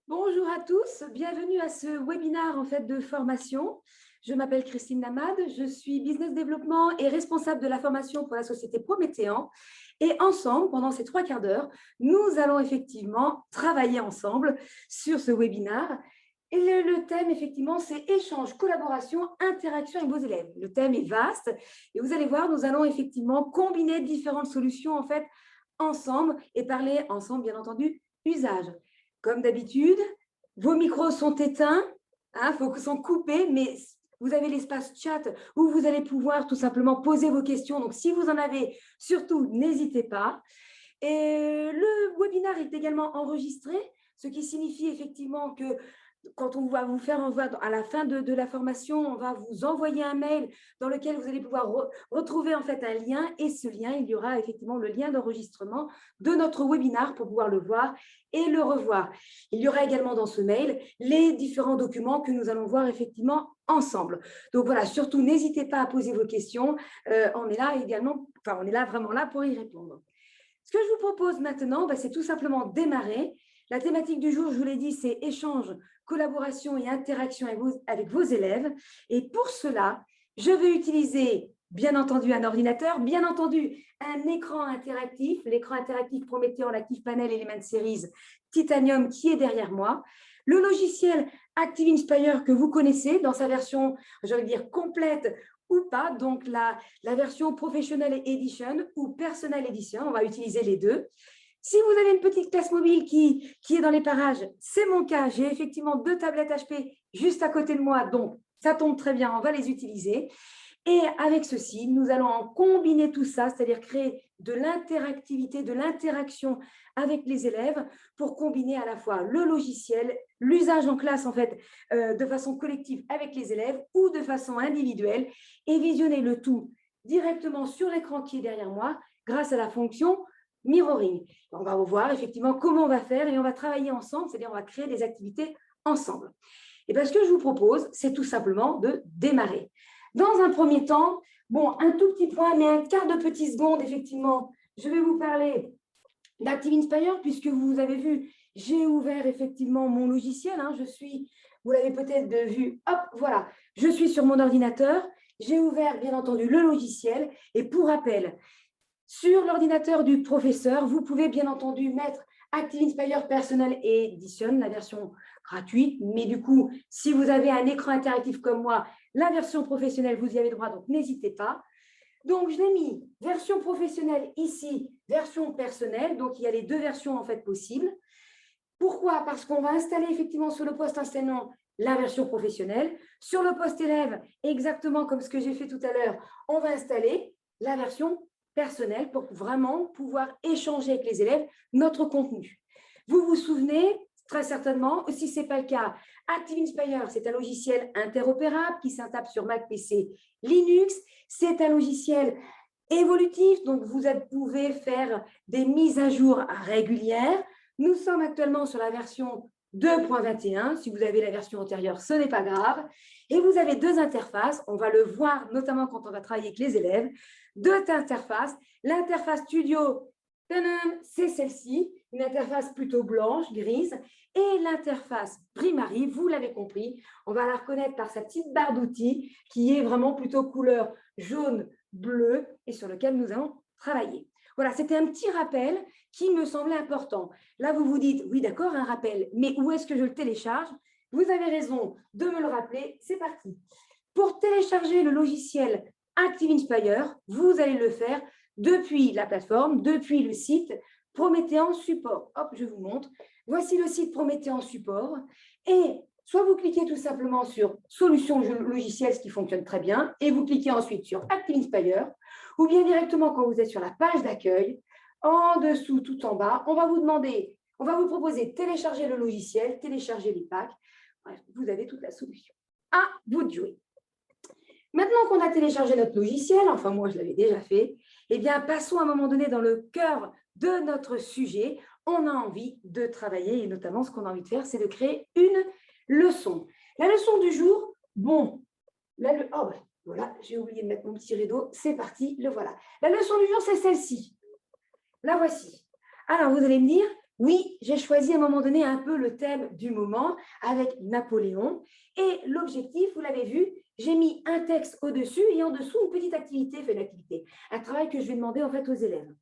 Bonjour à tous, bienvenue à ce webinaire de formation. Je m'appelle Christine Namad, je suis business développement et responsable de la formation pour la société Prométhéan. Et ensemble, pendant ces 3 quarts d'heure, nous allons effectivement travailler ensemble sur ce webinaire. Et le thème, effectivement, c'est échange, collaboration, interaction avec vos élèves. Le thème est vaste et vous allez voir, nous allons effectivement combiner différentes solutions ensemble et parler ensemble, bien entendu, usage. Comme d'habitude, vos micros sont éteints, sont coupés, mais vous avez l'espace chat où vous allez pouvoir tout simplement poser vos questions. Donc, si vous en avez, surtout, n'hésitez pas. Et le webinaire est également enregistré, ce qui signifie effectivement que quand on va vous faire à la fin de la formation, on va vous envoyer un mail dans lequel vous allez pouvoir retrouver un lien. Et ce lien, il y aura effectivement le lien d'enregistrement de notre webinaire pour pouvoir le voir et le revoir. Il y aura également dans ce mail les différents documents que nous allons voir effectivement ensemble. Donc voilà, surtout n'hésitez pas à poser vos questions. On est là également, on est là vraiment là pour y répondre. Ce que je vous propose maintenant, c'est tout simplement démarrer. La thématique du jour, je vous l'ai dit, c'est échange, collaboration et interaction avec vos élèves. Et pour cela, je vais utiliser, bien entendu, un ordinateur, bien entendu, un écran interactif, l'écran interactif Prométhéan, l'Active Panel Element Series Titanium qui est derrière moi, le logiciel Active Inspire que vous connaissez dans sa version, complète ou pas, donc la version Professional Edition ou Personal Edition, on va utiliser les deux. Si vous avez une petite classe mobile qui est dans les parages, c'est mon cas, j'ai effectivement 2 tablettes HP juste à côté de moi, donc ça tombe très bien, on va les utiliser. Et avec ceci, nous allons en combiner tout ça, c'est-à-dire créer de l'interactivité, de l'interaction avec les élèves pour combiner à la fois le logiciel, l'usage en classe de façon collective avec les élèves ou de façon individuelle et visionner le tout directement sur l'écran qui est derrière moi grâce à la fonction mirroring. On va voir effectivement comment on va faire et on va travailler ensemble, c'est-à-dire on va créer des activités ensemble. Et bien, ce que je vous propose, c'est tout simplement de démarrer. Dans un premier temps, un tout petit point, mais un quart de petite seconde, effectivement, je vais vous parler d'Active Inspire, puisque vous avez vu, j'ai ouvert effectivement mon logiciel. Vous l'avez peut-être vu, hop, voilà, je suis sur mon ordinateur, j'ai ouvert bien entendu le logiciel, et pour rappel, sur l'ordinateur du professeur, vous pouvez bien entendu mettre Active Inspire Personal Edition, la version gratuite, mais du coup, si vous avez un écran interactif comme moi, la version professionnelle, vous y avez droit, donc n'hésitez pas. Donc, je l'ai mis version professionnelle ici, version personnelle, donc il y a les 2 versions possibles. Pourquoi? Parce qu'on va installer effectivement sur le poste enseignant la version professionnelle. Sur le poste élève, exactement comme ce que j'ai fait tout à l'heure, on va installer la version personnelle pour vraiment pouvoir échanger avec les élèves notre contenu. Vous vous souvenez très certainement, si ce n'est pas le cas, Active Inspire, c'est un logiciel interopérable qui s'installe sur Mac, PC, Linux. C'est un logiciel évolutif, donc vous pouvez faire des mises à jour régulières. Nous sommes actuellement sur la version 2.21. Si vous avez la version antérieure, ce n'est pas grave. Et vous avez 2 interfaces. On va le voir notamment quand on va travailler avec les élèves. 2 interfaces. L'interface studio, c'est celle-ci, une interface plutôt blanche, grise. Et l'interface Primary, vous l'avez compris, on va la reconnaître par sa petite barre d'outils qui est vraiment plutôt couleur jaune, bleu et sur lequel nous allons travailler. Voilà, c'était un petit rappel qui me semblait important. Là, vous vous dites, oui, d'accord, un rappel, mais où est-ce que je le télécharge? Vous avez raison de me le rappeler, c'est parti. Pour télécharger le logiciel Active Inspire, vous allez le faire depuis la plateforme, depuis le site Prométhéan Support. Hop, je vous montre. Voici le site Prométhéan Support. Et soit vous cliquez tout simplement sur Solutions logicielles, ce qui fonctionne très bien, et vous cliquez ensuite sur Active Inspire, ou bien directement quand vous êtes sur la page d'accueil, en dessous, tout en bas, on va vous proposer de télécharger le logiciel, télécharger les packs. Bref, vous avez toute la solution. À vous de jouer. Maintenant qu'on a téléchargé notre logiciel, enfin moi je l'avais déjà fait, eh bien passons à un moment donné dans le cœur de notre sujet. On a envie de travailler et notamment ce qu'on a envie de faire, c'est de créer une leçon. La leçon du jour, voilà, j'ai oublié de mettre mon petit rideau, c'est parti, le voilà. La leçon du jour, c'est celle-ci. La voici. Alors, vous allez me dire, Oui, j'ai choisi à un moment donné un peu le thème du moment avec Napoléon. Et l'objectif, vous l'avez vu, j'ai mis un texte au-dessus et en dessous une petite activité, un travail que je vais demander en fait aux élèves.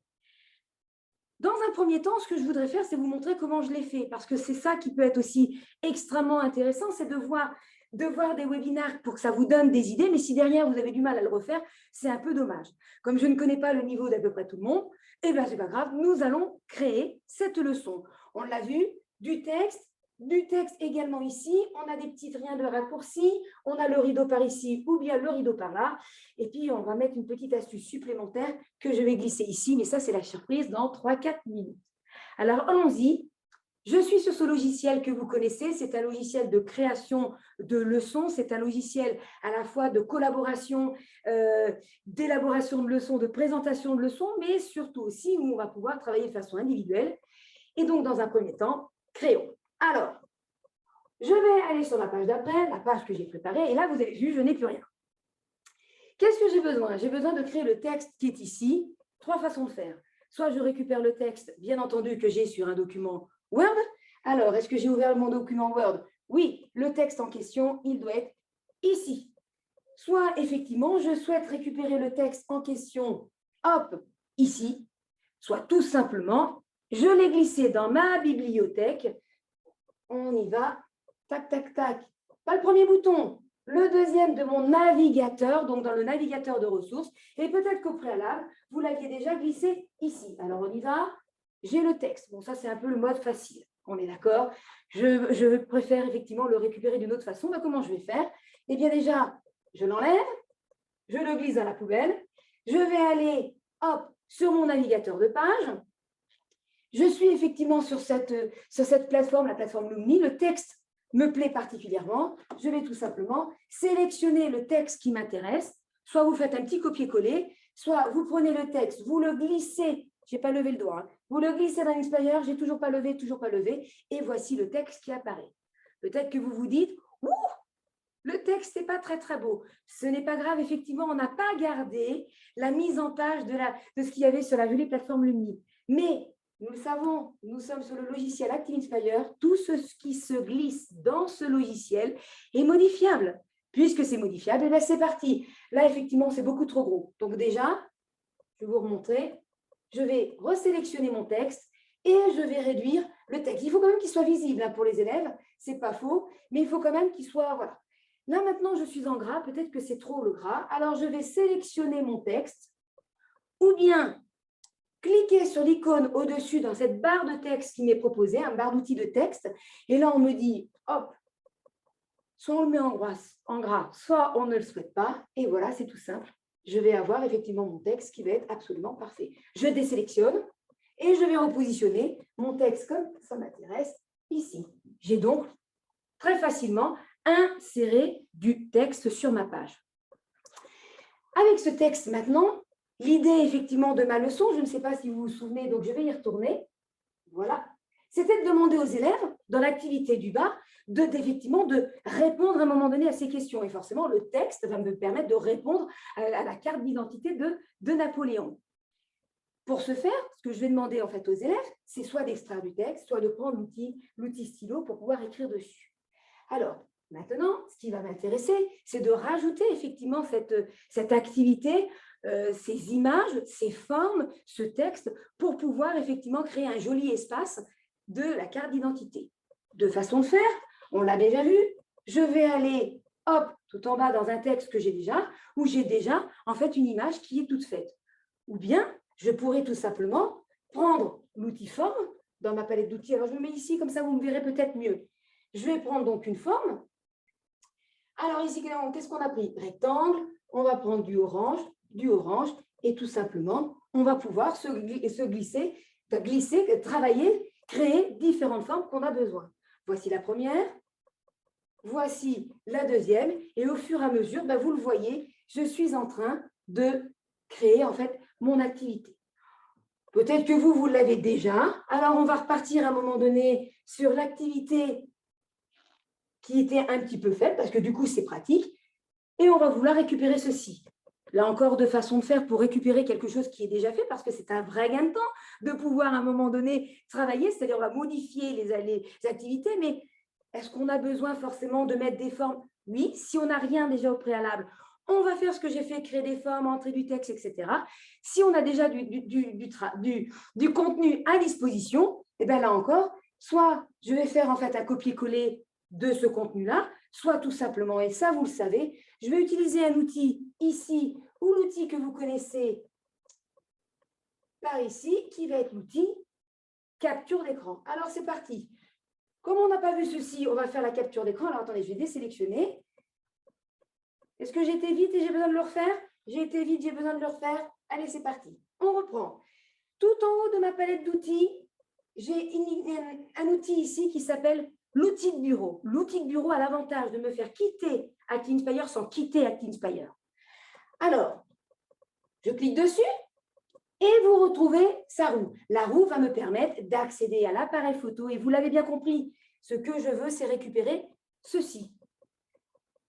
Dans un premier temps, ce que je voudrais faire, c'est vous montrer comment je l'ai fait, parce que c'est ça qui peut être aussi extrêmement intéressant, c'est de voir des webinaires pour que ça vous donne des idées, mais si derrière vous avez du mal à le refaire, c'est un peu dommage. Comme je ne connais pas le niveau d'à peu près tout le monde, eh bien, c'est pas grave, nous allons créer cette leçon. On l'a vu, du texte également ici, on a des petits riens de raccourcis, on a le rideau par ici ou bien le rideau par là, et puis on va mettre une petite astuce supplémentaire que je vais glisser ici, mais ça c'est la surprise dans 3-4 minutes. Alors allons-y, je suis sur ce logiciel que vous connaissez, c'est un logiciel de création de leçons, c'est un logiciel à la fois de collaboration, d'élaboration de leçons, de présentation de leçons, mais surtout aussi où on va pouvoir travailler de façon individuelle. Et donc dans un premier temps, créons. Alors, je vais aller sur la page d'après, la page que j'ai préparée, et là, vous avez vu, je n'ai plus rien. Qu'est-ce que j'ai besoin? J'ai besoin de créer le texte qui est ici. 3 façons de faire. Soit je récupère le texte, bien entendu, que j'ai sur un document Word. Alors, est-ce que j'ai ouvert mon document Word? Oui, le texte en question, il doit être ici. Soit, effectivement, je souhaite récupérer le texte en question, hop, ici. Soit tout simplement, je l'ai glissé dans ma bibliothèque. On y va, tac, tac, tac. Pas le premier bouton, le deuxième de mon navigateur, donc dans le navigateur de ressources. Et peut-être qu'au préalable, vous l'aviez déjà glissé ici. Alors, on y va. J'ai le texte. Bon, ça, c'est un peu le mode facile. On est d'accord. Je préfère effectivement le récupérer d'une autre façon. Mais comment je vais faire? Eh bien, déjà, je l'enlève. Je le glisse dans la poubelle. Je vais aller, hop, sur mon navigateur de page. Je suis effectivement sur cette plateforme, la plateforme Lumni. Le texte me plaît particulièrement. Je vais tout simplement sélectionner le texte qui m'intéresse. Soit vous faites un petit copier-coller, soit vous prenez le texte, vous le glissez. Je n'ai pas levé le doigt. Hein. Vous le glissez dans l'Inspire, j'ai toujours pas levé. Et voici le texte qui apparaît. Peut-être que vous vous dites, ouh, le texte n'est pas très, très beau. Ce n'est pas grave, effectivement, on n'a pas gardé la mise en page de ce qu'il y avait sur la jolie plateforme Lumni. Mais nous le savons, nous sommes sur le logiciel Active Inspire. Tout ce qui se glisse dans ce logiciel est modifiable. Puisque c'est modifiable, et bien c'est parti. Là, effectivement, c'est beaucoup trop gros. Donc déjà, je vais vous remontrer. Je vais resélectionner mon texte et je vais réduire le texte. Il faut quand même qu'il soit visible pour les élèves, ce n'est pas faux, mais il faut quand même qu'il soit… Voilà. Là, maintenant, je suis en gras. Peut-être que c'est trop le gras. Alors, je vais sélectionner mon texte ou bien cliquer sur l'icône au-dessus dans cette barre de texte qui m'est proposée, une barre d'outils de texte. Et là, on me dit, hop, soit on le met en gras, soit on ne le souhaite pas. Et voilà, c'est tout simple. Je vais avoir effectivement mon texte qui va être absolument parfait. Je désélectionne et je vais repositionner mon texte comme ça m'intéresse ici. J'ai donc très facilement inséré du texte sur ma page. Avec ce texte maintenant, l'idée effectivement de ma leçon, je ne sais pas si vous vous souvenez, donc je vais y retourner. Voilà. C'était de demander aux élèves, dans l'activité du bas, effectivement de répondre à un moment donné à ces questions. Et forcément, le texte va me permettre de répondre à la carte d'identité de Napoléon. Pour ce faire, ce que je vais demander en fait aux élèves, c'est soit d'extraire du texte, soit de prendre l'outil stylo pour pouvoir écrire dessus. Alors, maintenant, ce qui va m'intéresser, c'est de rajouter effectivement cette activité, ces images, ces formes, ce texte, pour pouvoir effectivement créer un joli espace de la carte d'identité. Deux façons de faire, on l'a déjà vu, je vais aller, hop, tout en bas dans un texte que j'ai déjà, où j'ai déjà en fait une image qui est toute faite. Ou bien, je pourrais tout simplement prendre l'outil forme dans ma palette d'outils. Alors, je me mets ici, comme ça, vous me verrez peut-être mieux. Je vais prendre donc une forme. Alors ici, qu'est-ce qu'on a pris? Rectangle, on va prendre du orange, et tout simplement, on va pouvoir se glisser, travailler, créer différentes formes qu'on a besoin. Voici la première, voici la deuxième, et au fur et à mesure, vous le voyez, je suis en train de créer en fait mon activité. Peut-être que vous l'avez déjà. Alors, on va repartir à un moment donné sur l'activité qui était un petit peu faite, parce que du coup, c'est pratique. Et on va vouloir récupérer ceci. Là encore, de façon de faire pour récupérer quelque chose qui est déjà fait, parce que c'est un vrai gain de temps de pouvoir à un moment donné travailler, c'est-à-dire on va modifier les activités, mais est-ce qu'on a besoin forcément de mettre des formes? Oui, si on n'a rien déjà au préalable, on va faire ce que j'ai fait, créer des formes, entrer du texte, etc. Si on a déjà du contenu à disposition, et bien là encore, soit je vais faire en fait un copier-coller de ce contenu-là, soit tout simplement, et ça vous le savez, je vais utiliser un outil ici ou l'outil que vous connaissez par ici, qui va être l'outil capture d'écran. Alors c'est parti. Comme on n'a pas vu ceci, on va faire la capture d'écran. Alors attendez, je vais désélectionner. Est-ce que j'ai été vite et j'ai besoin de le refaire? J'ai été vite, j'ai besoin de le refaire. Allez, c'est parti. On reprend. Tout en haut de ma palette d'outils, j'ai un outil ici qui s'appelle l'outil de bureau. L'outil de bureau a l'avantage de me faire quitter ActiveInspire sans quitter ActiveInspire. Alors, je clique dessus et vous retrouvez sa roue. La roue va me permettre d'accéder à l'appareil photo et vous l'avez bien compris, ce que je veux, c'est récupérer ceci.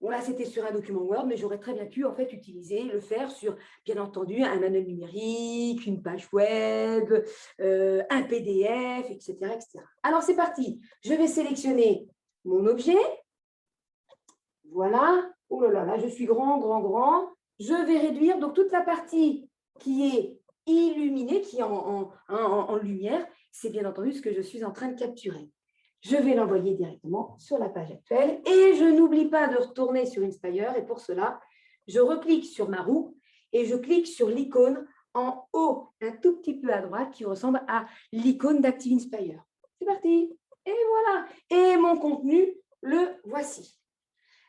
Bon, là, c'était sur un document Word, mais j'aurais très bien pu en fait le faire sur, bien entendu, un manuel numérique, une page web, un PDF, etc., etc. Alors, c'est parti. Je vais sélectionner mon objet. Voilà. Oh là là, là, je suis grand, grand, grand. Je vais réduire. Donc, toute la partie qui est illuminée, qui est en lumière, c'est bien entendu ce que je suis en train de capturer. Je vais l'envoyer directement sur la page actuelle et je n'oublie pas de retourner sur Inspire et pour cela, je reclique sur ma roue et je clique sur l'icône en haut, un tout petit peu à droite qui ressemble à l'icône d'Active Inspire. C'est parti. Et voilà. Et mon contenu, le voici.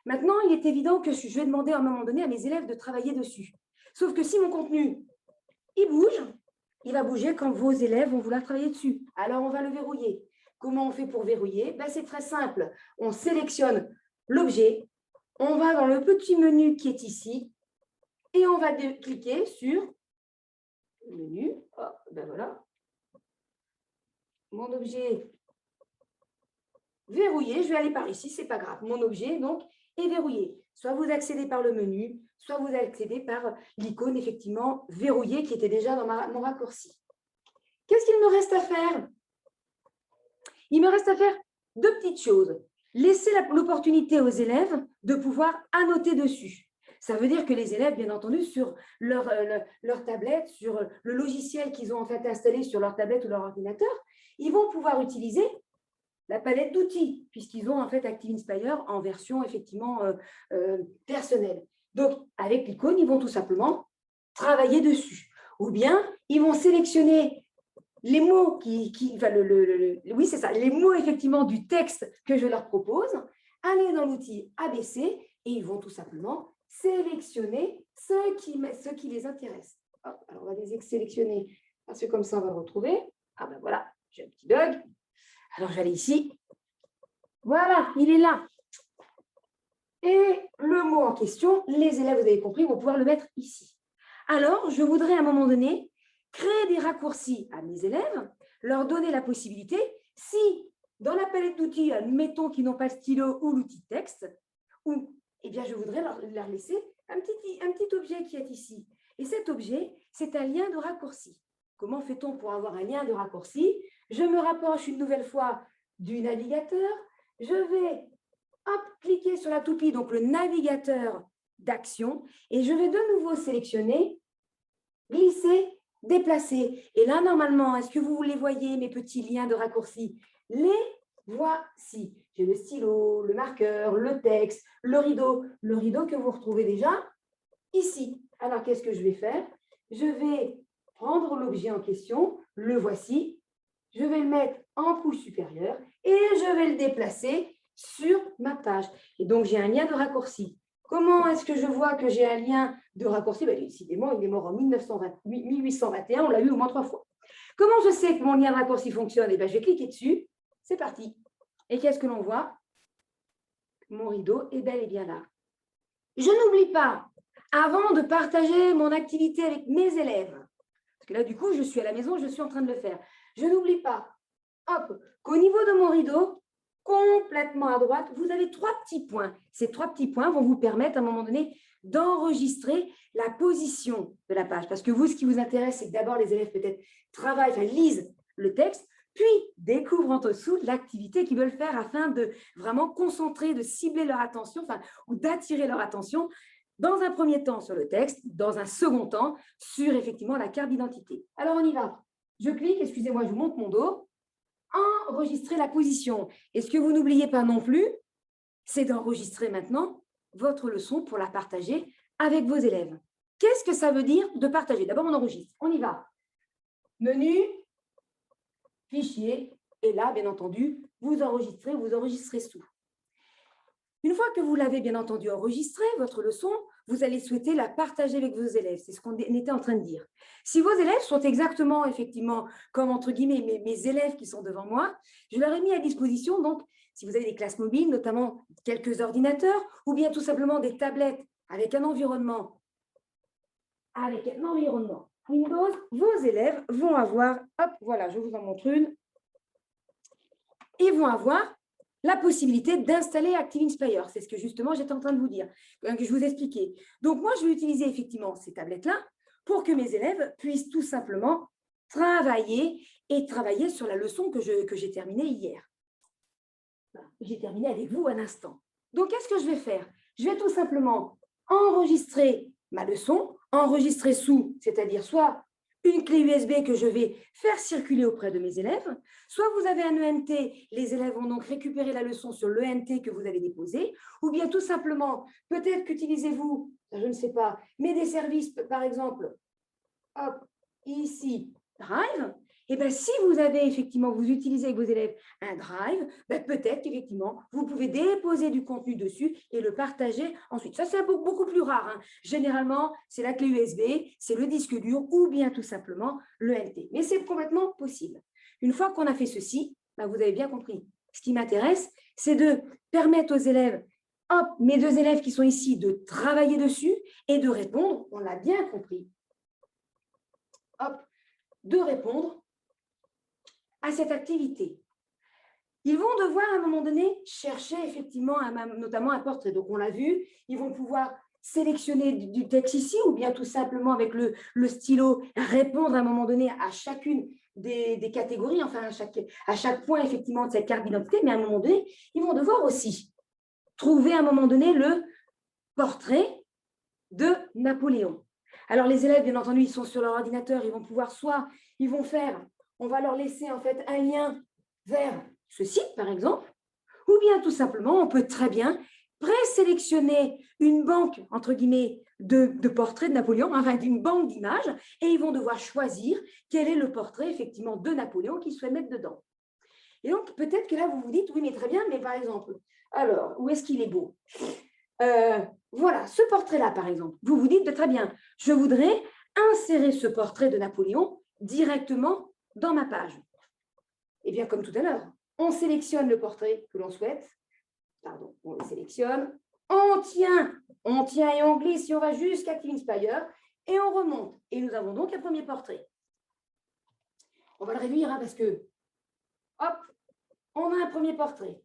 Maintenant, il est évident que je vais demander à un moment donné à mes élèves de travailler dessus. Sauf que si mon contenu, il bouge, il va bouger quand vos élèves vont vouloir travailler dessus. Alors, on va le verrouiller. Comment on fait pour verrouiller? Ben, c'est très simple. On sélectionne l'objet, on va dans le petit menu qui est ici et on va cliquer sur le menu. Oh, ben voilà. Mon objet verrouillé. Je vais aller par ici, c'est pas grave. Mon objet, donc, est verrouillé. Soit vous accédez par le menu, soit vous accédez par l'icône, effectivement, verrouillée qui était déjà dans mon raccourci. Qu'est-ce qu'il me reste à faire? Il me reste à faire deux petites choses. Laisser l'opportunité aux élèves de pouvoir annoter dessus. Ça veut dire que les élèves, bien entendu, sur leur tablette, sur le logiciel qu'ils ont en fait installé sur leur tablette ou leur ordinateur, ils vont pouvoir utiliser la palette d'outils, puisqu'ils ont en fait Active Inspire en version effectivement personnelle. Donc, avec l'icône, ils vont tout simplement travailler dessus. Ou bien, ils vont sélectionner les mots oui, c'est ça, les mots effectivement du texte que je leur propose, aller dans l'outil ABC et ils vont tout simplement sélectionner ce qui les intéresse. Hop, alors, on va les sélectionner parce que comme ça, on va le retrouver. Ah ben voilà, j'ai un petit bug. Alors, je vais aller ici. Voilà, il est là. Et le mot en question, les élèves, vous avez compris, vont pouvoir le mettre ici. Alors, je voudrais à un moment donné créer des raccourcis à mes élèves, leur donner la possibilité, si dans la palette d'outils, admettons qu'ils n'ont pas le stylo ou l'outil texte, eh bien, je voudrais leur laisser un petit objet qui est ici. Et cet objet, c'est un lien de raccourci. Comment fait-on pour avoir un lien de raccourci? Je me rapproche une nouvelle fois du navigateur. Je vais cliquer sur la toupie, donc le navigateur d'action, et je vais de nouveau sélectionner, glisser, déplacer. Et là, normalement, est-ce que vous les voyez, mes petits liens de raccourci? Les voici. J'ai le stylo, le marqueur, le texte, le rideau que vous retrouvez déjà ici. Alors, qu'est-ce que je vais faire? Je vais prendre l'objet en question, le voici, je vais le mettre en couche supérieure et je vais le déplacer sur ma page. Et donc, j'ai un lien de raccourci. Comment est-ce que je vois que j'ai un lien de raccourci? Décidément, il est mort en 1821, on l'a eu au moins 3 fois. Comment je sais que mon lien de raccourci fonctionne? Je vais cliquer dessus, c'est parti. Et qu'est-ce que l'on voit? Mon rideau est bel et bien là. Je n'oublie pas, avant de partager mon activité avec mes élèves, parce que là, du coup, je suis à la maison, je suis en train de le faire, je n'oublie pas, qu'au niveau de mon rideau, complètement à droite, vous avez 3 petits points. Ces 3 petits points vont vous permettre à un moment donné d'enregistrer la position de la page. Parce que vous, ce qui vous intéresse, c'est que d'abord les élèves peut-être travaillent, enfin lisent le texte, puis découvrent en dessous l'activité qu'ils veulent faire afin de vraiment concentrer, de cibler leur attention, enfin, ou d'attirer leur attention dans un premier temps sur le texte, dans un second temps sur effectivement la carte d'identité. Alors on y va. Je clique, excusez-moi, je vous montre mon dos. Enregistrer la position. Et ce que vous n'oubliez pas non plus, c'est d'enregistrer maintenant votre leçon pour la partager avec vos élèves. Qu'est-ce que ça veut dire de partager? D'abord, on enregistre. On y va. Menu, fichier, et là, bien entendu, vous enregistrez sous. Une fois que vous l'avez bien entendu enregistré, votre leçon, vous allez souhaiter la partager avec vos élèves. C'est ce qu'on était en train de dire. Si vos élèves sont exactement, effectivement, comme entre guillemets mes élèves qui sont devant moi, je leur ai mis à disposition, donc, si vous avez des classes mobiles, notamment quelques ordinateurs, ou bien tout simplement des tablettes avec un environnement Windows, vos élèves vont avoir, hop, voilà, je vous en montre une, ils vont avoir la possibilité d'installer Active Inspire. C'est ce que justement j'étais en train de vous dire, que je vous expliquais. Donc moi, je vais utiliser effectivement ces tablettes-là pour que mes élèves puissent tout simplement travailler sur la leçon que j'ai terminée hier. J'ai terminé avec vous un instant. Donc, qu'est-ce que je vais faire? Je vais tout simplement enregistrer ma leçon, enregistrer sous, c'est-à-dire soit une clé USB que je vais faire circuler auprès de mes élèves, soit vous avez un ENT, les élèves vont donc récupérer la leçon sur l'ENT que vous avez déposé, ou bien tout simplement, peut-être qu'utilisez-vous, je ne sais pas, mais des services, par exemple, hop, ici, Drive, et bien si vous avez effectivement, vous utilisez avec vos élèves un Drive, ben peut-être qu'effectivement, vous pouvez déposer du contenu dessus et le partager ensuite. Ça, c'est beaucoup plus rare. Hein. Généralement, c'est la clé USB, c'est le disque dur ou bien tout simplement le NT. Mais c'est complètement possible. Une fois qu'on a fait ceci, ben vous avez bien compris. Ce qui m'intéresse, c'est de permettre aux élèves, hop, mes 2 élèves qui sont ici, de travailler dessus et de répondre, on l'a bien compris, hop, de répondre à cette activité. Ils vont devoir à un moment donné chercher effectivement notamment un portrait. Donc on l'a vu, ils vont pouvoir sélectionner du texte ici ou bien tout simplement avec le stylo répondre à un moment donné à chacune des catégories, enfin à chaque point effectivement de cette carte d'identité, mais à un moment donné, ils vont devoir aussi trouver à un moment donné le portrait de Napoléon. Alors les élèves, bien entendu, ils sont sur leur ordinateur, ils vont pouvoir on va leur laisser en fait un lien vers ce site, par exemple, ou bien tout simplement, on peut très bien présélectionner une banque, entre guillemets, de portraits de Napoléon, enfin d'une banque d'images, et ils vont devoir choisir quel est le portrait, effectivement, de Napoléon qu'ils souhaitent mettre dedans. Et donc, peut-être que là, vous vous dites, oui, mais très bien, mais par exemple, alors, où est-ce qu'il est beau? Voilà, ce portrait-là, par exemple, vous vous dites, très bien, je voudrais insérer ce portrait de Napoléon directement dans ma page. Et bien, comme tout à l'heure, on sélectionne le portrait que l'on souhaite, pardon, on le sélectionne, on tient et on glisse et on va jusqu'à Active Inspire et on remonte. Et nous avons donc un premier portrait. On va le réduire parce que, hop, on a un premier portrait.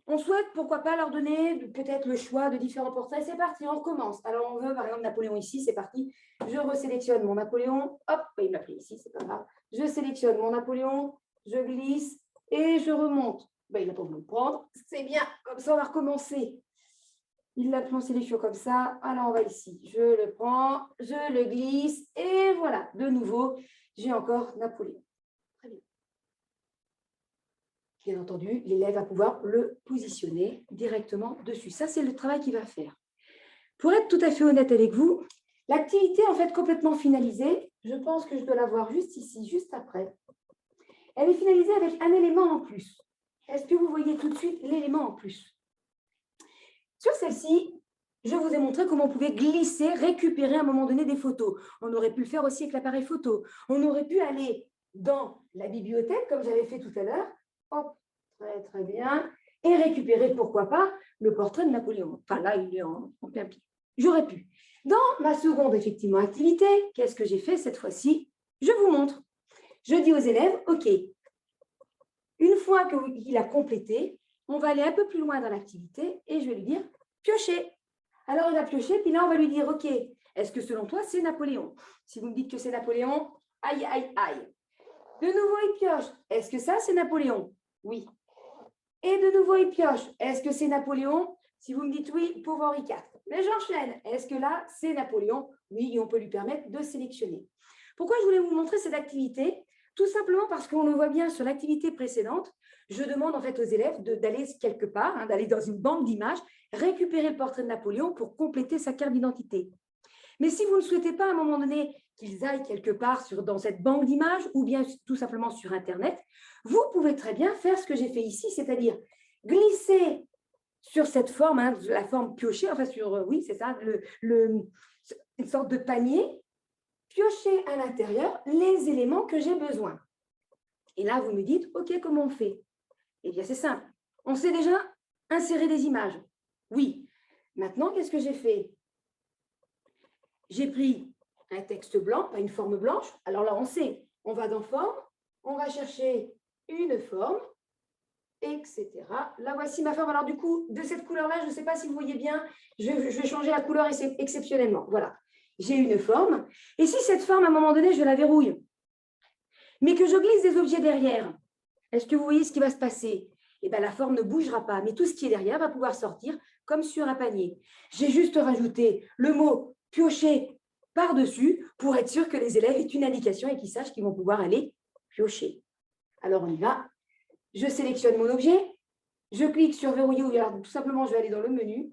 On souhaite, pourquoi pas, leur donner peut-être le choix de différents portraits. C'est parti, on recommence. Alors, on veut, par exemple, Napoléon ici, c'est parti. Je resélectionne mon Napoléon. Hop, il m'a pris ici, c'est pas grave. Je sélectionne mon Napoléon, je glisse et je remonte. Il n'a pas voulu le prendre. C'est bien, comme ça, on va recommencer. Il a plongé les chiots comme ça. Alors, on va ici. Je le prends, je le glisse et voilà. De nouveau, j'ai encore Napoléon. Très bien. Bien entendu, l'élève va pouvoir le positionner directement dessus. Ça, c'est le travail qu'il va faire. Pour être tout à fait honnête avec vous, l'activité, en fait, complètement finalisée, je pense que je dois la voir juste ici, juste après. Elle est finalisée avec un élément en plus. Est-ce que vous voyez tout de suite l'élément en plus? Sur celle-ci, je vous ai montré comment on pouvait glisser, récupérer à un moment donné des photos. On aurait pu le faire aussi avec l'appareil photo. On aurait pu aller dans la bibliothèque, comme j'avais fait tout à l'heure. Hop, très, très bien. Et récupérer, pourquoi pas, le portrait de Napoléon. Enfin, là, il est en plein pied. J'aurais pu. Dans ma seconde, effectivement, activité, qu'est-ce que j'ai fait cette fois-ci? Je vous montre. Je dis aux élèves, OK, une fois qu'il a complété, on va aller un peu plus loin dans l'activité et je vais lui dire piocher. Alors, il va piocher, puis là, on va lui dire, OK, est-ce que selon toi, c'est Napoléon? Si vous me dites que c'est Napoléon, aïe, aïe, aïe. De nouveau, il pioche. Est-ce que ça, c'est Napoléon? Oui. Et de nouveau, il pioche. Est-ce que c'est Napoléon? Si vous me dites oui, pauvre Henri IV. Mais j'enchaîne. Est-ce que là, c'est Napoléon? Oui, et on peut lui permettre de sélectionner. Pourquoi je voulais vous montrer cette activité? Tout simplement parce qu'on le voit bien sur l'activité précédente. Je demande en fait aux élèves d'aller quelque part, d'aller dans une banque d'images, récupérer le portrait de Napoléon pour compléter sa carte d'identité. Mais si vous ne souhaitez pas à un moment donné qu'ils aillent quelque part dans cette banque d'images ou bien tout simplement sur Internet, vous pouvez très bien faire ce que j'ai fait ici, c'est-à-dire glisser sur cette forme, la forme piochée, enfin oui, c'est ça, une sorte de panier, piocher à l'intérieur les éléments que j'ai besoin. Et là, vous me dites, OK, comment on fait? Eh bien, c'est simple. On sait déjà insérer des images. Oui. Maintenant, qu'est-ce que j'ai fait? J'ai pris un texte blanc, pas une forme blanche. Alors là, on sait, on va dans forme, on va chercher une forme, etc. Là, voici ma forme. Alors du coup, de cette couleur-là, je ne sais pas si vous voyez bien, je vais changer la couleur exceptionnellement. Voilà, j'ai une forme. Et si cette forme, à un moment donné, je la verrouille, mais que je glisse des objets derrière, est-ce que vous voyez ce qui va se passer? Eh bien, la forme ne bougera pas, mais tout ce qui est derrière va pouvoir sortir comme sur un panier. J'ai juste rajouté le mot « piocher » par-dessus pour être sûr que les élèves aient une indication et qu'ils sachent qu'ils vont pouvoir aller piocher. Alors, on y va. Je sélectionne mon objet. Je clique sur « Verrouiller » ou alors tout simplement, je vais aller dans le menu.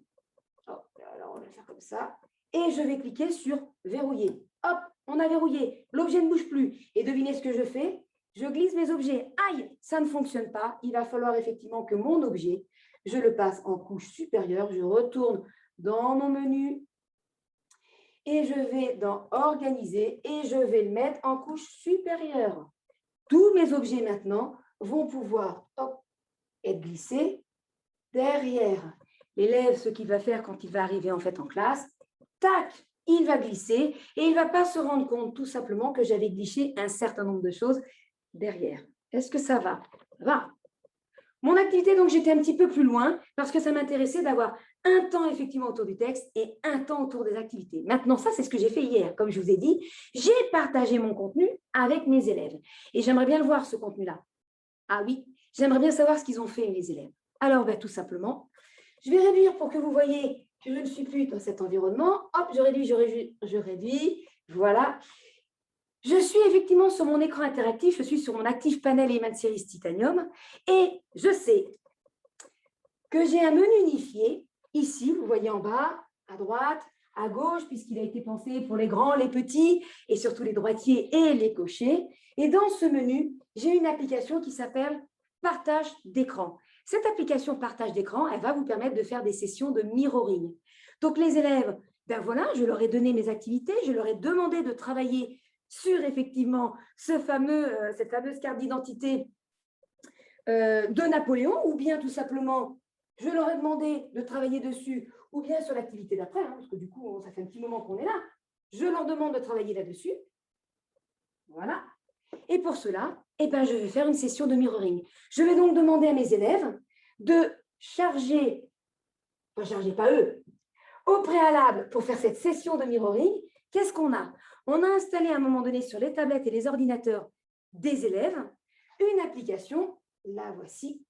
Hop, alors, on va faire comme ça. Et je vais cliquer sur « Verrouiller ». Hop, on a verrouillé. L'objet ne bouge plus. Et devinez ce que je fais? Je glisse mes objets. Aïe, ça ne fonctionne pas. Il va falloir effectivement que mon objet, je le passe en couche supérieure. Je retourne dans mon menu et je vais dans Organiser et je vais le mettre en couche supérieure. Tous mes objets maintenant vont pouvoir être glissés derrière. L'élève, ce qu'il va faire quand il va arriver en fait en classe, tac, il va glisser et il ne va pas se rendre compte tout simplement que j'avais glissé un certain nombre de choses derrière. Est-ce que ça va? Ça va. Mon activité, donc, j'étais un petit peu plus loin parce que ça m'intéressait d'avoir un temps effectivement autour du texte et un temps autour des activités. Maintenant, ça, c'est ce que j'ai fait hier. Comme je vous ai dit, j'ai partagé mon contenu avec mes élèves et j'aimerais bien le voir, ce contenu-là. Ah oui, j'aimerais bien savoir ce qu'ils ont fait, les élèves. Alors, tout simplement, je vais réduire pour que vous voyez que je ne suis plus dans cet environnement. Hop, je réduis. Voilà. Je suis effectivement sur mon écran interactif, je suis sur mon Active Panel Element Series Titanium et je sais que j'ai un menu unifié. Ici, vous voyez en bas, à droite, à gauche, puisqu'il a été pensé pour les grands, les petits et surtout les droitiers et les cochers. Et dans ce menu, j'ai une application qui s'appelle Partage d'écran. Cette application Partage d'écran, elle va vous permettre de faire des sessions de mirroring. Donc les élèves, voilà, je leur ai donné mes activités, je leur ai demandé de travailler sur effectivement cette fameuse carte d'identité de Napoléon, ou bien tout simplement, je leur ai demandé de travailler dessus, ou bien sur l'activité d'après, parce que du coup, ça fait un petit moment qu'on est là. Je leur demande de travailler là-dessus. Voilà. Et pour cela, je vais faire une session de mirroring. Je vais donc demander à mes élèves de charger, pas eux, au préalable pour faire cette session de mirroring. Qu'est-ce qu'on a? On a installé à un moment donné sur les tablettes et les ordinateurs des élèves une application. La voici.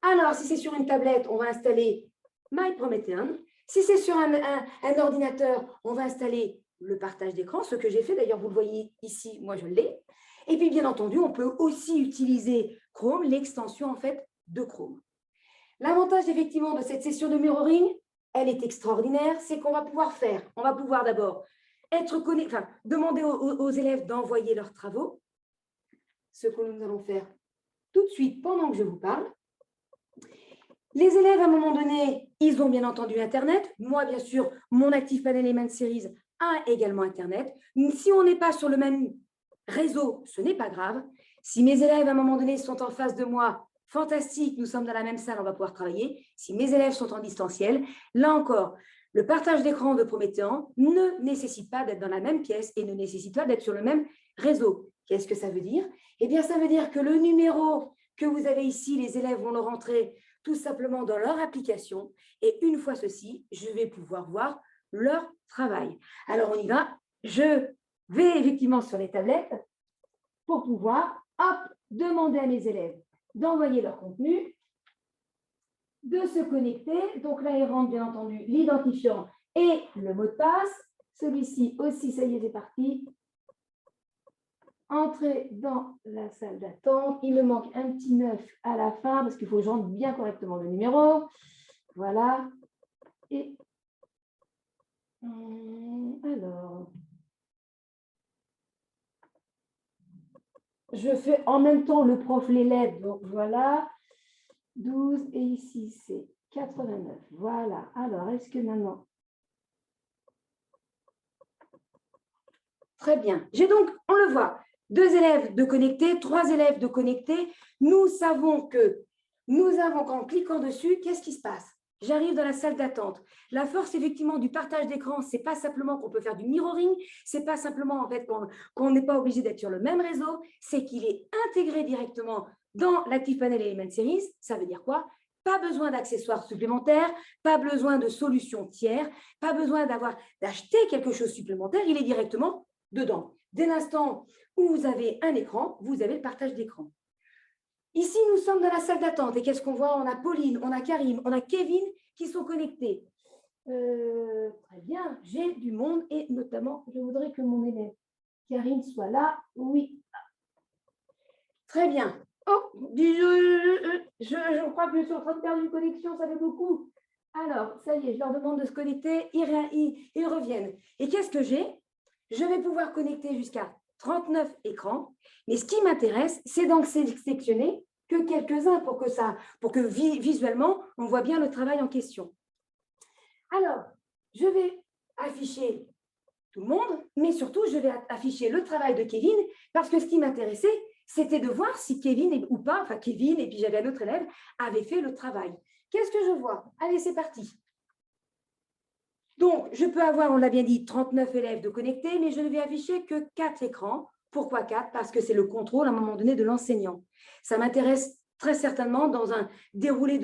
Alors, si c'est sur une tablette, on va installer MyPromethean. Si c'est sur un ordinateur, on va installer le partage d'écran, ce que j'ai fait. D'ailleurs, vous le voyez ici, moi je l'ai. Et puis, bien entendu, on peut aussi utiliser Chrome, l'extension en fait de Chrome. L'avantage effectivement de cette session de mirroring, elle est extraordinaire, c'est qu'on va pouvoir d'abord demander aux élèves d'envoyer leurs travaux, ce que nous allons faire tout de suite pendant que je vous parle. Les élèves, à un moment donné, ils ont bien entendu Internet. Moi, bien sûr, mon Active Panel Element Series a également Internet. Si on n'est pas sur le même réseau, ce n'est pas grave. Si mes élèves, à un moment donné, sont en face de moi, fantastique, nous sommes dans la même salle, on va pouvoir travailler. Si mes élèves sont en distanciel, là encore, le partage d'écran de Prométhéan ne nécessite pas d'être dans la même pièce et ne nécessite pas d'être sur le même réseau. Qu'est-ce que ça veut dire? Eh bien, ça veut dire que le numéro que vous avez ici, les élèves vont le rentrer tout simplement dans leur application. Et une fois ceci, je vais pouvoir voir leur travail. Alors, on y va. Je vais effectivement sur les tablettes pour pouvoir, hop, demander à mes élèves d'envoyer leur contenu, de se connecter. Donc là, ils rentrent bien entendu l'identifiant et le mot de passe. Celui-ci aussi, ça y est, c'est parti. Entrer dans la salle d'attente. Il me manque un petit 9 à la fin parce qu'il faut que je rentre bien correctement le numéro. Voilà. Et alors, je fais en même temps le prof l'élève. Donc voilà. 12 et ici, c'est 89. Voilà. Alors, est-ce que maintenant... Très bien. J'ai donc, on le voit, 2 élèves de connectés, 3 élèves de connectés. Nous savons que qu'en cliquant dessus, qu'est-ce qui se passe? J'arrive dans la salle d'attente. La force, effectivement, du partage d'écran, ce n'est pas simplement qu'on peut faire du mirroring, ce n'est pas simplement en fait, qu'on n'est pas obligé d'être sur le même réseau, c'est qu'il est intégré directement dans l'ActivePanel Element Series. Ça veut dire quoi? Pas besoin d'accessoires supplémentaires, pas besoin de solutions tiers, pas besoin d'acheter quelque chose supplémentaire, il est directement dedans. Dès l'instant où vous avez un écran, vous avez le partage d'écran. Ici, nous sommes dans la salle d'attente. Et qu'est-ce qu'on voit? On a Pauline, on a Karim, on a Kevin qui sont connectés. Très bien, j'ai du monde et notamment, je voudrais que mon élève Karim soit là. Oui. Très bien. Oh, je crois que je suis en train de perdre une connexion, ça fait beaucoup. Alors, ça y est, je leur demande de se connecter, ils reviennent. Et qu'est-ce que j'ai? Je vais pouvoir connecter jusqu'à 39 écrans, mais ce qui m'intéresse, c'est d'en sélectionner que quelques-uns pour que visuellement, on voit bien le travail en question. Alors, je vais afficher tout le monde, mais surtout, je vais afficher le travail de Kevin, parce que ce qui m'intéressait, c'était de voir si Kevin ou pas, enfin Kevin, et puis j'avais un autre élève, avait fait le travail. Qu'est-ce que je vois? Allez, c'est parti. Donc, je peux avoir, on l'a bien dit, 39 élèves de connectés, mais je ne vais afficher que 4 écrans. Pourquoi 4? Parce que c'est le contrôle à un moment donné de l'enseignant. Ça m'intéresse très certainement dans un déroulé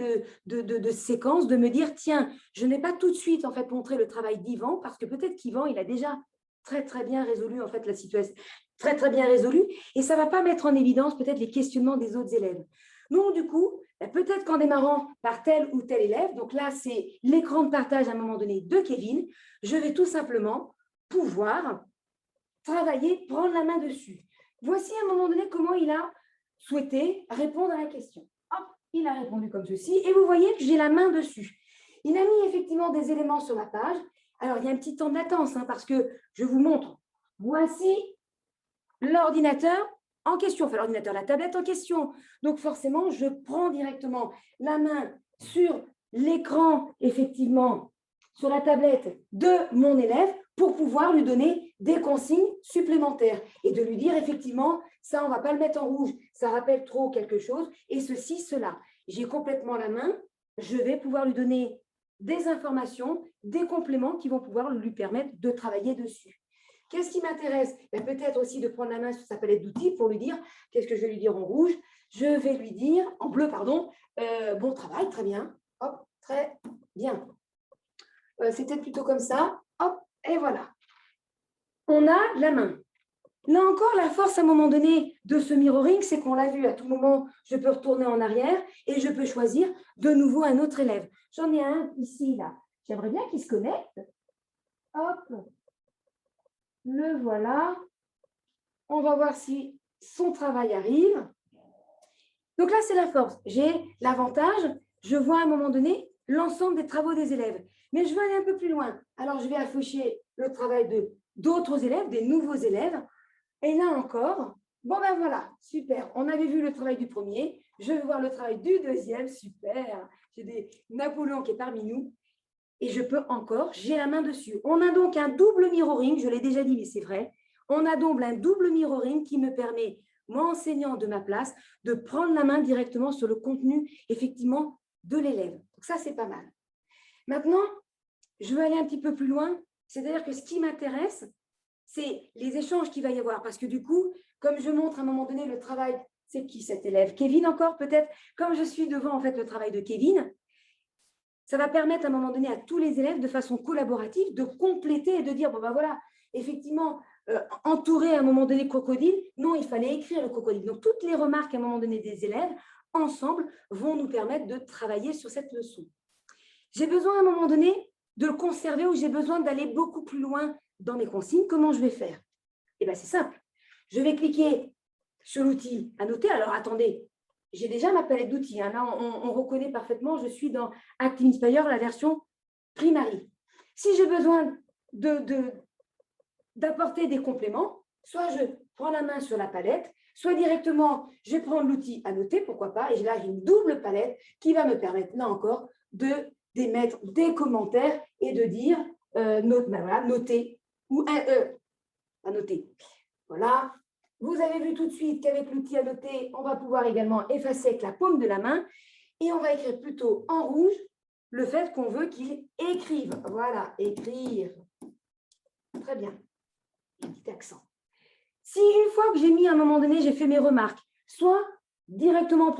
de séquence de me dire, tiens, je n'ai pas tout de suite en fait montré le travail d'Yvan, parce que peut-être qu'Yvan, il a déjà très bien résolu en fait la situation, très bien résolu, et ça ne va pas mettre en évidence peut-être les questionnements des autres élèves. Donc, du coup, peut-être qu'en démarrant par tel ou tel élève, donc là, c'est l'écran de partage à un moment donné de Kevin, je vais tout simplement pouvoir travailler, prendre la main dessus. Voici à un moment donné comment il a souhaité répondre à la question. Hop, il a répondu comme ceci, et vous voyez que j'ai la main dessus. Il a mis effectivement des éléments sur la page. Alors, il y a un petit temps de latence, parce que je vous montre. Voici l'ordinateur en question, enfin l'ordinateur, la tablette en question. Donc forcément, je prends directement la main sur l'écran, effectivement, sur la tablette de mon élève pour pouvoir lui donner des consignes supplémentaires et de lui dire effectivement, ça, on ne va pas le mettre en rouge, ça rappelle trop quelque chose, et ceci, cela. J'ai complètement la main, je vais pouvoir lui donner des informations, des compléments qui vont pouvoir lui permettre de travailler dessus. Qu'est-ce qui m'intéresse? Peut-être aussi de prendre la main sur sa palette d'outils pour lui dire, qu'est-ce que je vais lui dire en rouge? Je vais lui dire, en bleu, pardon, bon travail, très bien, hop, très bien. C'était plutôt comme ça, hop, et voilà. On a la main. Là encore, la force à un moment donné de ce mirroring, c'est qu'on l'a vu à tout moment, je peux retourner en arrière et je peux choisir de nouveau un autre élève. J'en ai un ici, là. J'aimerais bien qu'il se connecte. Hop. Le voilà. On va voir si son travail arrive. Donc là, c'est la force. J'ai l'avantage, je vois à un moment donné l'ensemble des travaux des élèves. Mais je veux aller un peu plus loin. Alors, je vais afficher le travail d'autres élèves, des nouveaux élèves. Et là encore, bon ben voilà, super. On avait vu le travail du premier. Je vais voir le travail du deuxième. Super. J'ai des Napoléon qui est parmi nous. Et je peux encore, j'ai la main dessus. On a donc un double mirroring, je l'ai déjà dit, mais c'est vrai. On a donc un double mirroring qui me permet, moi, enseignant de ma place, de prendre la main directement sur le contenu, effectivement, de l'élève. Donc ça, c'est pas mal. Maintenant, je veux aller un petit peu plus loin. C'est-à-dire que ce qui m'intéresse, c'est les échanges qu'il va y avoir. Parce que du coup, comme je montre à un moment donné le travail C'est qui cet élève? Kevin encore peut-être? Comme je suis devant en fait le travail de Kevin, ça va permettre à un moment donné à tous les élèves de façon collaborative de compléter et de dire, bon ben voilà, effectivement, entourer à un moment donné crocodile, non, il fallait écrire le crocodile. Donc, toutes les remarques à un moment donné des élèves, ensemble, vont nous permettre de travailler sur cette leçon. J'ai besoin à un moment donné de le conserver ou j'ai besoin d'aller beaucoup plus loin dans mes consignes. Comment je vais faire? Eh bien, c'est simple. Je vais cliquer sur l'outil à noter. Alors, attendez, j'ai déjà ma palette d'outils. Hein. Là, on reconnaît parfaitement, je suis dans Active Inspire, la version Primary. Si j'ai besoin d'apporter des compléments, soit je prends la main sur la palette, soit directement, je vais prendre l'outil à noter, pourquoi pas, et là, j'ai une double palette qui va me permettre, là encore, d'émettre des commentaires et de dire voilà, noter ou à noter. Voilà. Vous avez vu tout de suite qu'avec l'outil à noter, on va pouvoir également effacer avec la paume de la main et on va écrire plutôt en rouge le fait qu'on veut qu'il écrive. Voilà, écrire. Très bien. Un petit accent. Si une fois que j'ai mis à un moment donné, j'ai fait mes remarques, soit directement en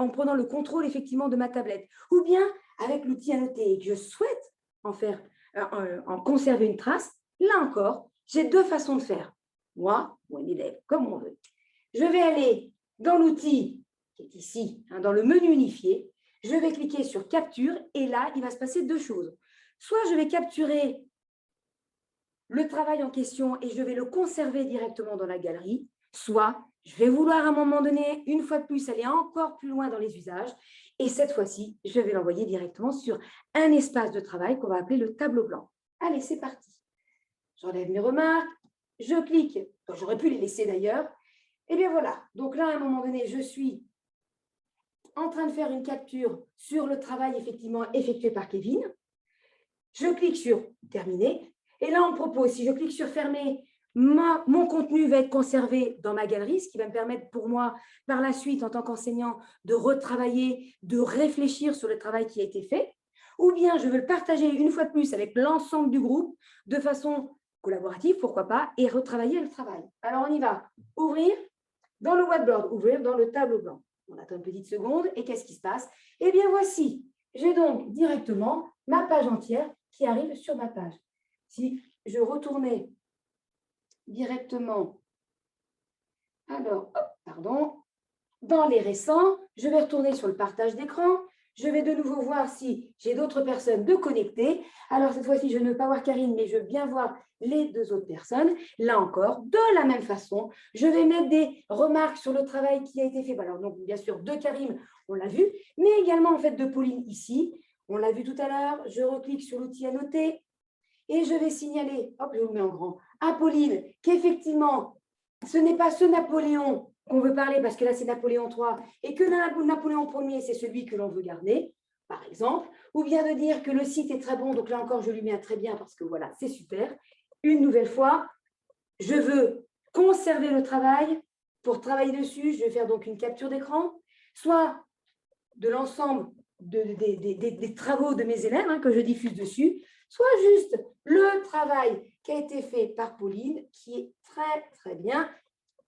prenant le contrôle effectivement de ma tablette, ou bien avec l'outil à noter et que je souhaite en conserver une trace, là encore, j'ai deux façons de faire. Moi ou un élève, comme on veut. Je vais aller dans l'outil qui est ici, hein, dans le menu unifié, je vais cliquer sur capture et là, il va se passer deux choses. Soit je vais capturer le travail en question et je vais le conserver directement dans la galerie, soit je vais vouloir à un moment donné, une fois de plus, aller encore plus loin dans les usages et cette fois-ci, je vais l'envoyer directement sur un espace de travail qu'on va appeler le tableau blanc. Allez, c'est parti. J'enlève mes remarques, je clique, j'aurais pu les laisser d'ailleurs, et bien voilà. Donc là, à un moment donné, je suis en train de faire une capture sur le travail effectivement effectué par Kevin. Je clique sur terminer. Et là, on propose, si je clique sur fermer, mon contenu va être conservé dans ma galerie, ce qui va me permettre pour moi, par la suite, en tant qu'enseignant, de retravailler, de réfléchir sur le travail qui a été fait. Ou bien je veux le partager une fois de plus avec l'ensemble du groupe de façon collaborative, pourquoi pas, et retravailler le travail. Alors, on y va. Ouvrir dans le whiteboard, ouvrir dans le tableau blanc. On attend une petite seconde et qu'est-ce qui se passe? Eh bien, voici. J'ai donc directement ma page entière qui arrive sur ma page. Si je retournais directement, alors, pardon, dans les récents, je vais retourner sur le partage d'écran. Je vais de nouveau voir si j'ai d'autres personnes de connecter. Alors, cette fois-ci, je ne veux pas voir Karine, mais je veux bien voir les deux autres personnes. Là encore, de la même façon, je vais mettre des remarques sur le travail qui a été fait. Alors, donc, bien sûr, de Karim, on l'a vu, mais également, en fait, de Pauline ici. On l'a vu tout à l'heure. Je reclique sur l'outil à noter et je vais signaler, hop, je vous mets en grand, à Pauline qu'effectivement, ce n'est pas ce Napoléon qu'on veut parler parce que là, c'est Napoléon III et que Napoléon Ier, c'est celui que l'on veut garder, par exemple, ou bien de dire que le site est très bon, donc là encore, je lui mets un très bien parce que voilà, c'est super. Une nouvelle fois, je veux conserver le travail. Pour travailler dessus, je vais faire donc une capture d'écran, soit de l'ensemble des travaux de mes élèves hein, que je diffuse dessus, soit juste le travail qui a été fait par Pauline, qui est très, très bien.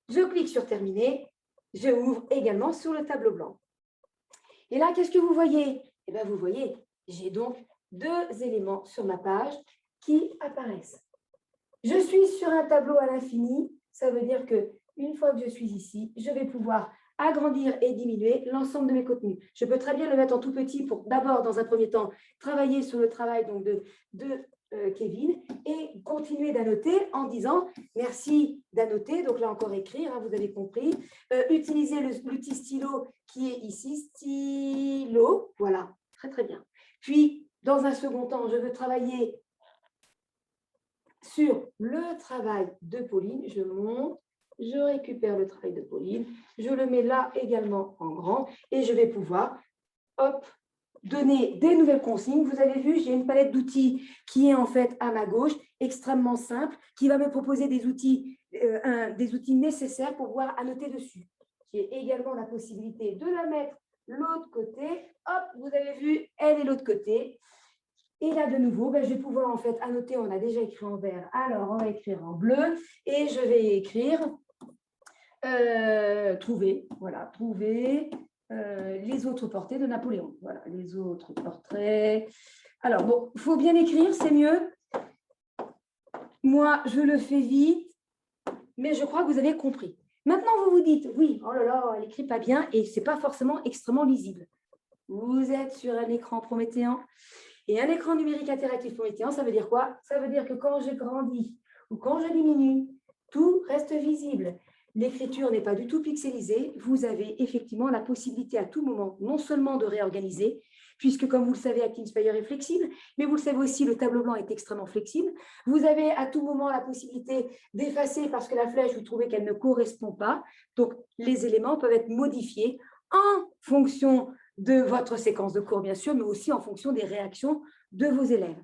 Je clique sur terminer. Je ouvre également sur le tableau blanc. Et là, qu'est-ce que vous voyez? Eh bien, vous voyez, j'ai donc deux éléments sur ma page qui apparaissent. Je suis sur un tableau à l'infini. Ça veut dire qu'une fois que je suis ici, je vais pouvoir agrandir et diminuer l'ensemble de mes contenus. Je peux très bien le mettre en tout petit pour d'abord, dans un premier temps, travailler sur le travail donc, de Kevin et continuer d'annoter en disant merci d'annoter. Donc là encore écrire, hein, vous avez compris. Utiliser l'outil stylo qui est ici, stylo. Voilà, très très bien. Puis, dans un second temps, je veux travailler sur le travail de Pauline. Je monte, je récupère le travail de Pauline, je le mets là également en grand et je vais pouvoir, hop, donner des nouvelles consignes. Vous avez vu, j'ai une palette d'outils qui est en fait à ma gauche, extrêmement simple, qui va me proposer des outils nécessaires pour pouvoir annoter dessus. J'ai également la possibilité de la mettre l'autre côté. Hop, vous avez vu, elle est l'autre côté. Et là, de nouveau, je vais pouvoir en fait annoter, on a déjà écrit en vert, alors on va écrire en bleu et je vais écrire trouver les autres portraits de Napoléon. Voilà, les autres portraits. Alors, bon, il faut bien écrire, c'est mieux. Moi, je le fais vite, mais je crois que vous avez compris. Maintenant, vous vous dites, oui, oh là là, elle n'écrit pas bien et ce n'est pas forcément extrêmement lisible. Vous êtes sur un écran prométhéen et un écran numérique interactif prométhéen, ça veut dire quoi? Ça veut dire que quand je grandis ou quand je diminue, tout reste visible. L'écriture n'est pas du tout pixelisée. Vous avez effectivement la possibilité à tout moment, non seulement de réorganiser, puisque comme vous le savez, ActInspire est flexible, mais vous le savez aussi, le tableau blanc est extrêmement flexible. Vous avez à tout moment la possibilité d'effacer parce que la flèche, vous trouvez qu'elle ne correspond pas. Donc, les éléments peuvent être modifiés en fonction de votre séquence de cours, bien sûr, mais aussi en fonction des réactions de vos élèves.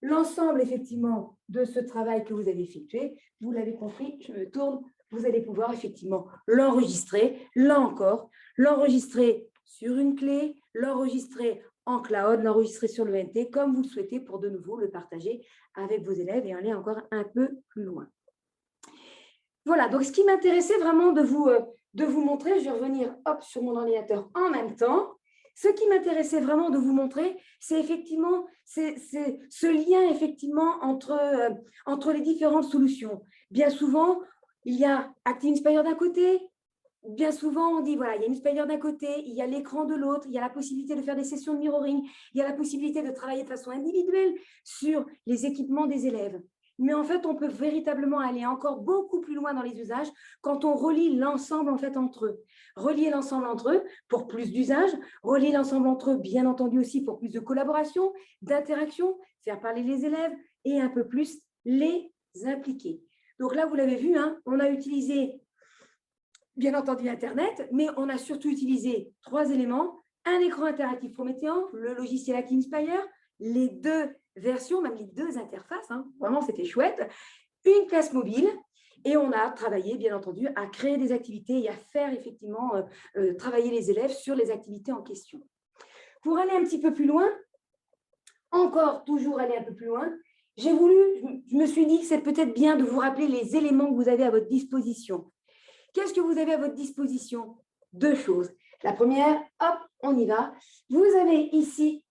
L'ensemble, effectivement, de ce travail que vous avez effectué, vous l'avez compris, je me tourne, vous allez pouvoir effectivement l'enregistrer, là encore, l'enregistrer sur une clé, l'enregistrer en cloud, l'enregistrer sur le NT, comme vous le souhaitez, pour de nouveau le partager avec vos élèves et aller encore un peu plus loin. Voilà, donc ce qui m'intéressait vraiment de vous montrer, je vais revenir sur mon ordinateur en même temps. Ce qui m'intéressait vraiment de vous montrer, c'est effectivement ce lien effectivement entre les différentes solutions. Bien souvent, il y a ActInspire d'un côté. Bien souvent, on dit, voilà, il y a Inspire d'un côté, il y a l'écran de l'autre, il y a la possibilité de faire des sessions de mirroring, il y a la possibilité de travailler de façon individuelle sur les équipements des élèves. Mais en fait, on peut véritablement aller encore beaucoup plus loin dans les usages quand on relie l'ensemble en fait entre eux. Relier l'ensemble entre eux pour plus d'usages, relier l'ensemble entre eux, bien entendu aussi pour plus de collaboration, d'interaction, faire parler les élèves et un peu plus les impliquer. Donc là, vous l'avez vu, hein, on a utilisé bien entendu Internet, mais on a surtout utilisé 3 éléments, un écran interactif prométhéen, le logiciel ActInspire, les 2 versions, même les 2 interfaces, hein, vraiment c'était chouette, une classe mobile, et on a travaillé bien entendu à créer des activités et à faire effectivement travailler les élèves sur les activités en question. Pour aller un petit peu plus loin, encore toujours aller un peu plus loin, je me suis dit que c'est peut-être bien de vous rappeler les éléments que vous avez à votre disposition. Qu'est-ce que vous avez à votre disposition? 2 choses. La première, hop, on y va. Vous avez ici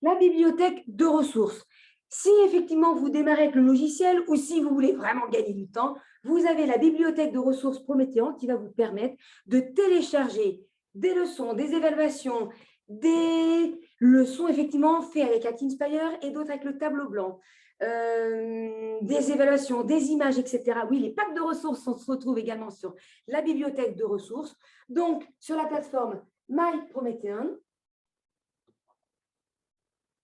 la bibliothèque de ressources. Si effectivement vous démarrez avec le logiciel ou si vous voulez vraiment gagner du temps, vous avez la bibliothèque de ressources Prométhéan qui va vous permettre de télécharger des leçons, des évaluations, des leçons effectivement faites avec ActInspire et d'autres avec le tableau blanc. Des évaluations, des images, etc. Oui, les packs de ressources se retrouvent également sur la bibliothèque de ressources. Donc, sur la plateforme MyProméthéan,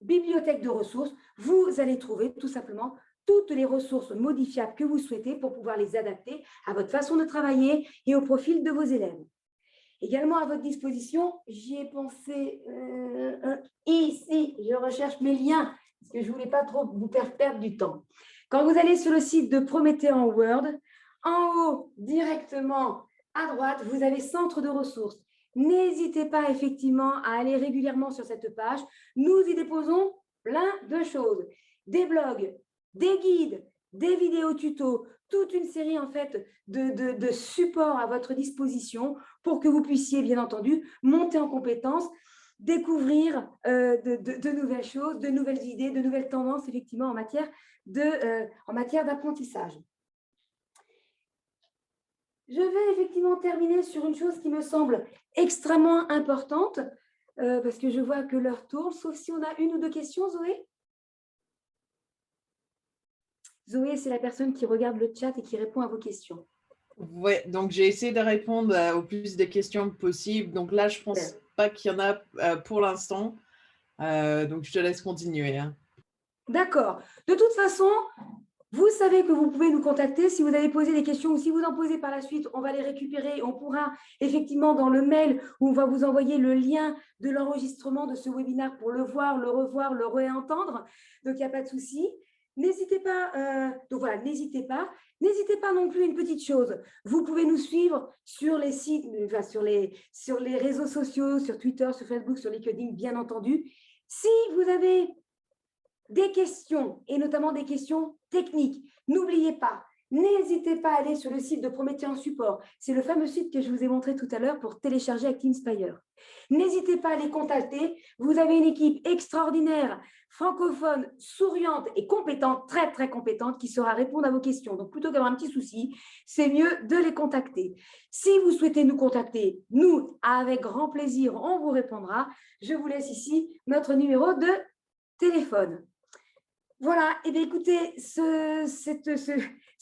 bibliothèque de ressources, vous allez trouver tout simplement toutes les ressources modifiables que vous souhaitez pour pouvoir les adapter à votre façon de travailler et au profil de vos élèves. Également à votre disposition, j'y ai pensé ici, je recherche mes liens parce que je ne voulais pas trop vous faire perdre du temps. Quand vous allez sur le site de Prométhéan Word, en haut, directement à droite, vous avez Centre de ressources. N'hésitez pas effectivement à aller régulièrement sur cette page. Nous y déposons plein de choses. Des blogs, des guides, des vidéos tutos, toute une série en fait de supports à votre disposition pour que vous puissiez bien entendu monter en compétences, découvrir de nouvelles choses, de nouvelles idées, de nouvelles tendances effectivement en matière d'apprentissage. Je vais effectivement terminer sur une chose qui me semble extrêmement importante parce que je vois que l'heure tourne, sauf si on a 1 ou 2 questions, Zoé. Zoé, c'est la personne qui regarde le chat et qui répond à vos questions. Oui, donc j'ai essayé de répondre au plus de questions possibles. Donc là, je ne pense pas qu'il y en a pour l'instant. Donc, je te laisse continuer. Hein. D'accord. De toute façon, vous savez que vous pouvez nous contacter si vous avez posé des questions ou si vous en posez par la suite, on va les récupérer. On pourra effectivement dans le mail où on va vous envoyer le lien de l'enregistrement de ce webinaire pour le voir, le revoir, le réentendre. Donc, il n'y a pas de souci. N'hésitez pas, donc voilà, n'hésitez pas. N'hésitez pas non plus une petite chose. Vous pouvez nous suivre sur les sites, enfin, sur les réseaux sociaux, sur Twitter, sur Facebook, sur LinkedIn, bien entendu. Si vous avez des questions, et notamment des questions techniques, n'oubliez pas, N'hésitez pas à aller sur le site de Prométhée en support. C'est le fameux site que je vous ai montré tout à l'heure pour télécharger ActInspire. N'hésitez pas à les contacter. Vous avez une équipe extraordinaire, francophone, souriante et compétente, très, très compétente, qui saura répondre à vos questions. Donc, plutôt qu'avoir un petit souci, c'est mieux de les contacter. Si vous souhaitez nous contacter, nous, avec grand plaisir, on vous répondra. Je vous laisse ici notre numéro de téléphone. Voilà, et bien écoutez, ce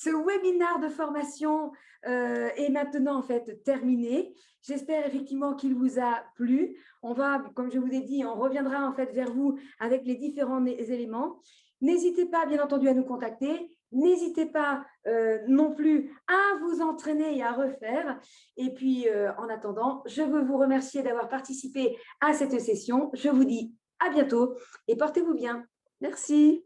webinaire de formation est maintenant en fait terminé. J'espère effectivement qu'il vous a plu. On va, comme je vous ai dit, on reviendra en fait vers vous avec les différents éléments. N'hésitez pas, bien entendu, à nous contacter. N'hésitez pas non plus à vous entraîner et à refaire. Et puis, en attendant, je veux vous remercier d'avoir participé à cette session. Je vous dis à bientôt et portez-vous bien. Merci.